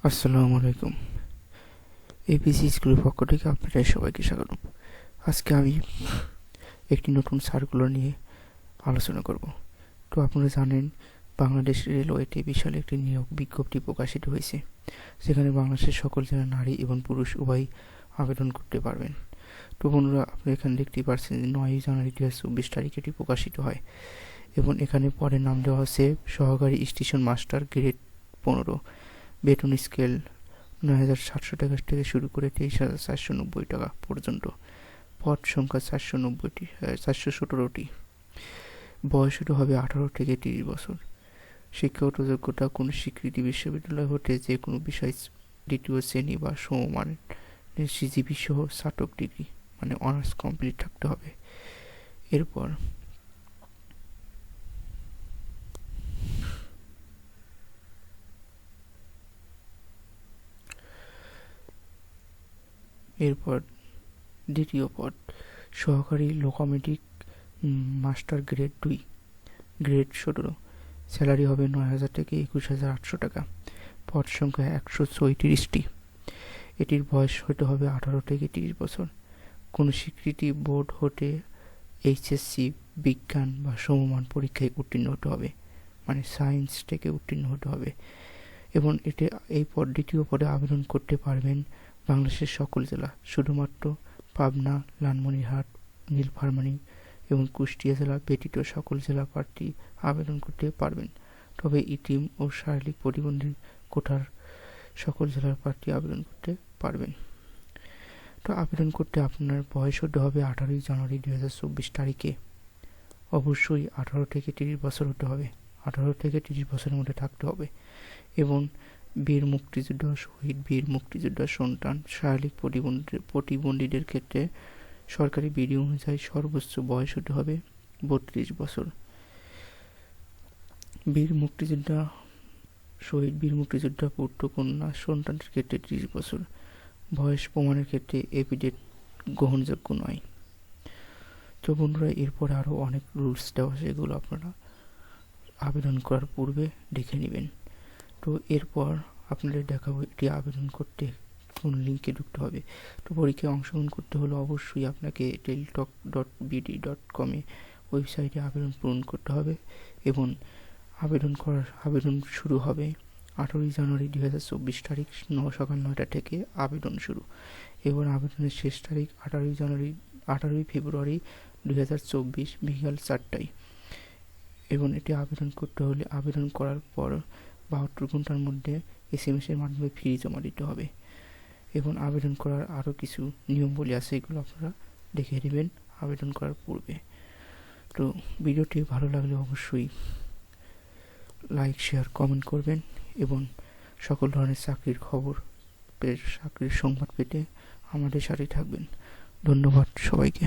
আসসালামু আলাইকুম। এপিসি স্কুলের পক্ষ থেকে আপনাদের সবাইকে স্বাগতম। আজকে আমি একটি নতুন সার্কুলার নিয়ে আলোচনা করব। তো আপনারা জানেন, বাংলাদেশ রেলওয়েতে বিশাল একটি নিয়োগ বিজ্ঞপ্তি প্রকাশিত হয়েছে, যেখানে বাংলাদেশের সকল জেলার নারী এবং পুরুষ উভয় আবেদন করতে পারবেন। তো বন্ধুরা, আপনি এখানে দেখতেই পাচ্ছেন যে 9 জানুয়ারি 2024 তারিখে এটি প্রকাশিত হয় এবং এখানে পরের নাম দেওয়া হচ্ছে সহকারী স্টেশন মাস্টার গ্রেড 15, বেতন স্কেল 9,700 টাকা থেকে শুরু করে 23,490 টাকা পর্যন্ত। পদ সংখ্যা 417টি। বয়সটা হবে 18 থেকে 30 বছর। শিক্ষাগত যোগ্যতা কোনো স্বীকৃতি বিশ্ববিদ্যালয় হতে যে কোনো বিষয় দ্বিতীয় শ্রেণী বা সমমানের সিজিপি সহ স্নাতক ডিগ্রি মানে অনার্স কমপ্লিট থাকতে হবে। এরপর দ্বিতীয় পদ সহকারী লোকোমেটিক মাস্টার গ্রেড 2, গ্রেড 17। স্যালারি হবে 9,000 থেকে 21,800 টাকা। পদ সংখ্যা 134টি। এটির বয়স হতে হবে 18 থেকে 30 বছর। কোনো স্বীকৃতি বোর্ড হতে এইচএসসি বিজ্ঞান বা সমমান পরীক্ষায় উত্তীর্ণ হতে হবে, মানে সায়েন্স থেকে উত্তীর্ণ হতে হবে। এবং এই দ্বিতীয় পদে আবেদন করতে পারবেন বাংলাদেশের সকল জেলা, শুধুমাত্র পাবনা, লালমনিরহাট, নীলফামারী এবং কুষ্টিয়া জেলা ব্যতীত সকল জেলা প্রার্থী আবেদন করতে পারবেন। তবে ইতিম ও শারীরিক প্রতিবন্ধী কোটার সকল জেলার প্রার্থী আবেদন করতে পারবেন। তো আবেদন করতে আপনার বয়স হতে হবে 18 জানুয়ারি 2024 তারিখে। অবশ্যই 18 থেকে 30 বছর হতে হবে, 18 থেকে 30 বছরের মধ্যে থাকতে হবে। এবং বীর মুক্তিযোদ্ধা, শহীদ বীর মুক্তিযোদ্ধা সন্তান, শারীরিক প্রতিবন্ধীদের ক্ষেত্রে সরকারি বিধি অনুযায়ী সর্বোচ্চ বয়স হতে হবে 32 বছর। বীর মুক্তিযোদ্ধা, শহীদ বীর মুক্তিযোদ্ধা পুত্র কন্যা সন্তানদের ক্ষেত্রে 30 বছর। বয়স প্রমাণের ক্ষেত্রে এফিডেভিট গ্রহণযোগ্য নয়। তো বন্ধুরা, এরপরে আরও অনেক রুলস দেওয়া আছে, এগুলো আপনারা আবেদন করার পূর্বে দেখে নেবেন। তো এরপর আপনাদের দেখাবো এটি আবেদন করতে কোন লিঙ্কে ঢুকতে হবে। তো পরীক্ষায় অংশগ্রহণ করতে হলে অবশ্যই আপনাকে teltok.bd.com ওয়েবসাইটে আবেদন পূরণ করতে হবে এবং আবেদন শুরু হবে 18 জানুয়ারি 2024 তারিখ সকাল 9টা থেকে আবেদন শুরু এবং আবেদনের শেষ তারিখ 18 ফেব্রুয়ারি 2024 বিকাল 4টায়। এবং এটি আবেদন করতে হলে আবেদন করার পর 72 ঘন্টার মধ্যে SMS-এর মাধ্যমে ফি জমা দিতে হবে। এবং আবেদন করার আরও কিছু নিয়মবলী আছে, এগুলো আপনারা দেখে নেবেন আবেদন করার পূর্বে। তো ভিডিওটি ভালো লাগলে অবশ্যই লাইক, শেয়ার, কমেন্ট করবেন এবং সকল ধরনের চাকরির সংবাদ পেতে আমাদের সাথে থাকবেন। ধন্যবাদ সবাইকে।